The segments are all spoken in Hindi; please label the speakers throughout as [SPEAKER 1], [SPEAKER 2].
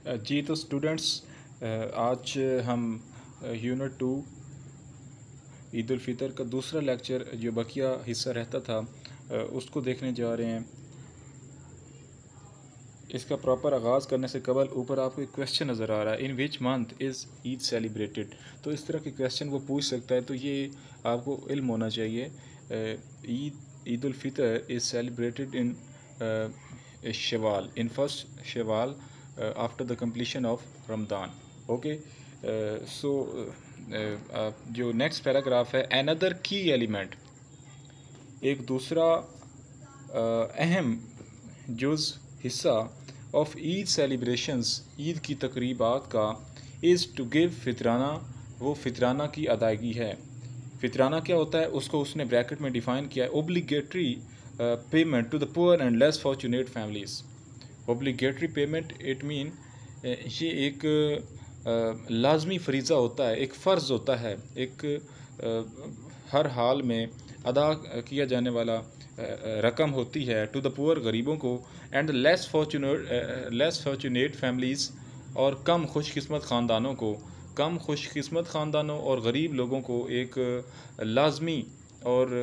[SPEAKER 1] जी तो स्टूडेंट्स, आज हम यूनिट 2 ईद उल फ़ितर का दूसरा लेक्चर जो बकिया हिस्सा रहता था उसको देखने जा रहे हैं। इसका प्रॉपर आगाज़ करने से कबल ऊपर आपको एक क्वेश्चन नज़र आ रहा है, in which month is Eid celebrated. तो इस तरह के क्वेश्चन वो पूछ सकता है, तो ये आपको इल्म होना चाहिए। Eid ul Fitr is celebrated in Shawwal, in first Shawwal after the completion of Ramadan. Okay, so जो नेक्स्ट पैराग्राफ है, अनदर की एलिमेंट, एक दूसरा अहम जुज़ हिस्सा ऑफ ईद सेलिब्रेशंस, ईद की तकरीबात का, इज़ टू गिव फितराना, वो फितराना की अदायगी है। फितराना क्या होता है उसको उसने ब्रैकेट में डिफ़ाइन किया है, obligatory payment to the poor and less fortunate families. Obligatory payment it mean ये एक लाजमी फरीज़ा होता है, एक फ़र्ज़ होता है, एक हर हाल में अदा किया जाने वाला रकम होती है टू द पुअर, गरीबों को, एंड लेस फॉर्चुनेट फैमिलीज़, और कम खुशकिस्मत ख़ानदानों को, कम खुशकिस्मत ख़ानदानों और गरीब लोगों को एक लाजमी और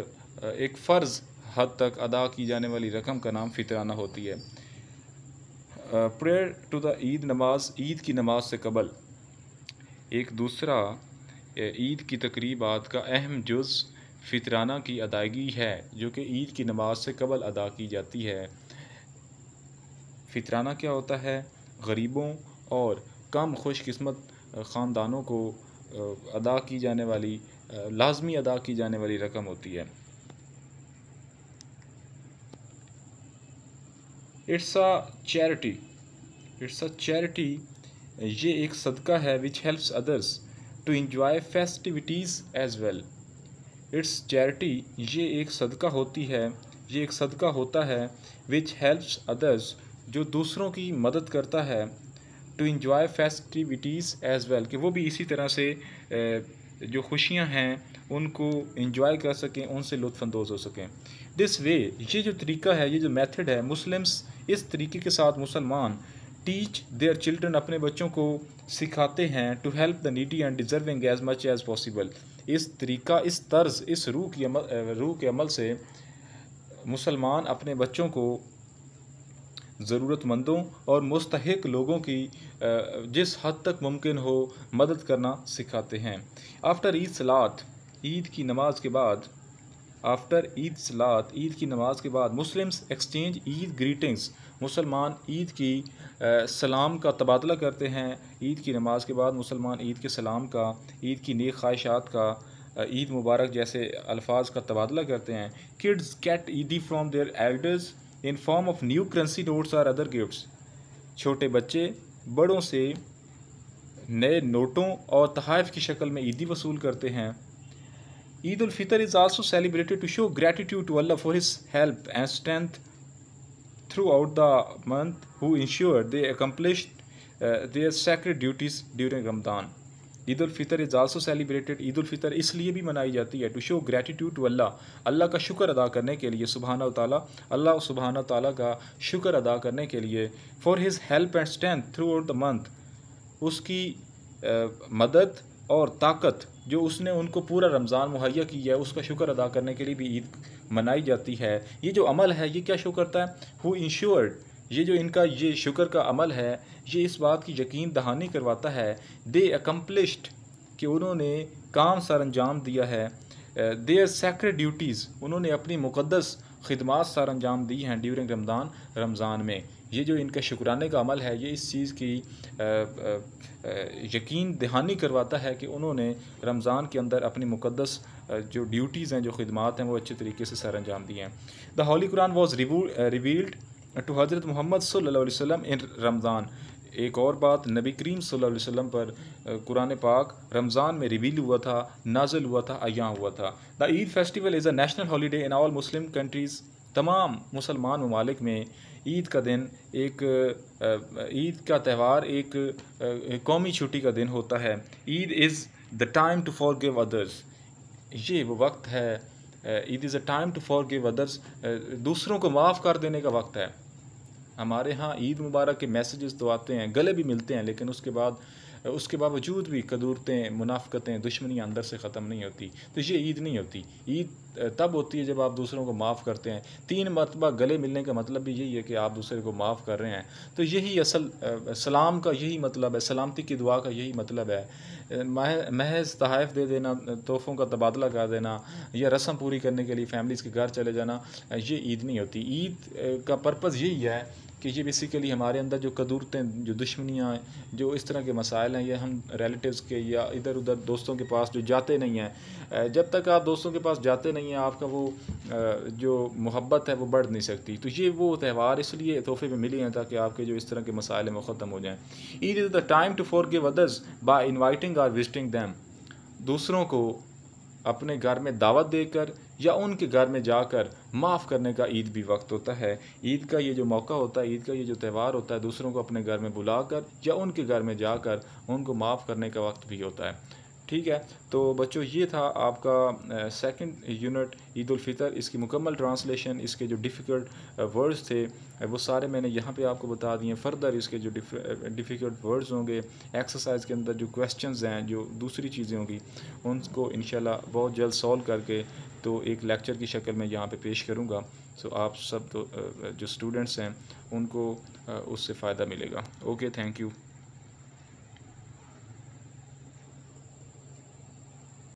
[SPEAKER 1] एक फ़र्ज़ हद तक अदा की जाने वाली रकम का नाम फितराना होती है। प्रेयर टू द ईद, नमाज, ईद की नमाज से कबल, एक दूसरा ईद की तकरीबात का अहम जुज़ फितराना की अदायगी है, जो कि ईद की नमाज से कबल अदा की जाती है। फितराना क्या होता है? गरीबों और कम खुशकिस्मत ख़ानदानों को अदा की जाने वाली, लाजमी अदा की जाने वाली रकम होती है। इट्स अ चैरिटी, ये एक सदका है, which helps others to enjoy festivities as well. It's charity, ये एक सदका होती है, ये एक सदका होता है, विच हेल्प्स अदर्स, जो दूसरों की मदद करता है, to enjoy festivities as well, कि वो भी इसी तरह से जो खुशियाँ हैं उनको इंजॉय कर सकें, उनसे लुत्फ़अंदोज़ हो सकें। दिस वे, ये जो तरीका है, ये जो मेथड है, मुस्लिम्स, इस तरीके के साथ मुसलमान टीच देयर चिल्ड्रन, अपने बच्चों को सिखाते हैं, to help the needy and deserving as much as possible. इस तरीका, इस तर्ज, इस रूह के अमल से मुसलमान अपने बच्चों को ज़रूरतमंदों और मुस्तहिक लोगों की जिस हद तक मुमकिन हो मदद करना सिखाते हैं। आफ्टर ईद सलात, ईद की नमाज के बाद, आफ्टर ईद सलात, ईद की नमाज के बाद, मुस्लिम्स एक्सचेंज ईद ग्रीटिंग्स, मुसलमान ईद की सलाम का तबादला करते हैं। ईद की नमाज के बाद मुसलमान ईद के सलाम का, ईद की नेक ख्वाहिशात का, ईद मुबारक जैसे अल्फाज का तबादला करते हैं। किड्स गेट ईदी from their elders in form of new currency notes और अदर गिफ्ट्स, छोटे बच्चे बड़ों से नए नोटों और तोहफ़ की शक्ल में ईदी वसूल करते हैं। Eid ul Fitr is also celebrated to show gratitude to Allah for his help and strength through the month, who ensure they accomplished their sacred duties during Ramadan. Eid ul Fitr is also celebrated, Eid ul Fitr इसलिए भी मनाई जाती है, to show gratitude to Allah, Allah का शुक्र अदा करने के लिए, सुबहाना ताला, अल्लाह सुबहाना ताला का शुक्र अदा करने के लिए, for his help and strength through the month, उसकी मदद और ताकत जो उसने उनको पूरा रमज़ान मुहैया की है, उसका शुक्र अदा करने के लिए भी ईद मनाई जाती है। ये जो अमल है ये क्या शो करता है? हु इंश्योर्ड, ये जो इनका ये शुक्र का अमल है, ये इस बात की यकीन दहानी करवाता है, दे अकम्प्लिश्ड, कि उन्होंने काम सर अंजाम दिया है, देयर सैक्रेड ड्यूटीज़, उन्होंने अपनी मुक़द्दस खिदमात सर अंजाम दी हैं ड्यूरिंग रमज़ान, रमज़ान में। ये जो इनका शुक्राने का अमल है, ये इस चीज़ की यकीन दहानी करवाता है कि उन्होंने रमज़ान के अंदर अपनी मुक़द्दस जो ड्यूटीज़ हैं, जो खिदमात हैं, वो अच्छे तरीके से सर अंजाम दिए हैं। The holy Quran was revealed to Hazrat Mohammad सल्लल्लाहु अलैहि वसल्लम इन रमज़ान। एक और बात, नबी करीम सल्लल्लाहु अलैहि वसल्लम पर कुरान पाक रमज़ान में रिवील हुआ था, नाज़िल हुआ था, अय्या हुआ था। The Eid festival is a national holiday in all Muslim countries, तमाम मुसलमान ममालिक में ईद का दिन एक ईद का त्यौहार एक कौमी छुट्टी का दिन होता है। Eid is the time to forgive others, ये वो वक्त है, Eid is a time to forgive others, दूसरों को माफ़ कर देने का वक्त है। हमारे यहाँ ईद मुबारक के मैसेजेस तो आते हैं, गले भी मिलते हैं, लेकिन उसके बावजूद भी कदूरतें, मुनाफ़क़तें, दुश्मनियाँ अंदर से ख़त्म नहीं होती। तो ये ईद नहीं होती। ईद तब होती है जब आप दूसरों को माफ़ करते हैं। 3 मरतबा गले मिलने का मतलब भी यही है कि आप दूसरे को माफ़ कर रहे हैं। तो यही असल सलाम का यही मतलब है, सलामती की दुआ का यही मतलब है। महज़ तोहफ़े दे देना, तोहफ़ों का तबादला कर देना या रस्म पूरी करने के लिए फैमिलीज़ के घर चले जाना, ये ईद नहीं होती। ईद का पर्पज़ यही है कि ये बेसिकली हमारे अंदर जो कदूरतें, जो दुश्मनियाँ, जो इस तरह के मसाइल हैं, ये हम रिलेटिव्स के या इधर उधर दोस्तों के पास जो जाते नहीं हैं, जब तक आप दोस्तों के पास जाते नहीं हैं, आपका वो जो मोहब्बत है वो बढ़ नहीं सकती। तो ये वो त्यौहार इसलिए तोहफ़े में मिले हैं ताकि आपके जो इस तरह के मसाइल हैं वो ख़त्म हो जाएँ। Eid is the time to forgive others by inviting और विजिटिंग देम। दूसरों को अपने घर में दावत देकर या उनके घर में जाकर माफ़ करने का ईद भी वक्त होता है। ईद का ये जो मौका होता है, ईद का ये जो त्यौहार होता है, दूसरों को अपने घर में बुलाकर या उनके घर में जाकर उनको माफ़ करने का वक्त भी होता है। ठीक है, तो बच्चों ये था आपका सेकंड यूनिट ईद उल फ़ितर। इसकी मुकम्मल ट्रांसलेशन, इसके जो डिफ़िकल्ट वर्ड्स थे वो सारे मैंने यहाँ पे आपको बता दिए। फ़र्दर इसके जो डिफ़िकल्ट वर्ड्स होंगे, एक्सरसाइज के अंदर जो क्वेश्चंस हैं, जो दूसरी चीज़ें होंगी, उनको इंशाल्लाह बहुत जल्द सॉल्व करके तो एक लेक्चर की शक्ल में यहाँ पे पेश करूँगा। सो आप सब तो जो स्टूडेंट्स हैं उनको उससे फ़ायदा मिलेगा। Okay, thank you.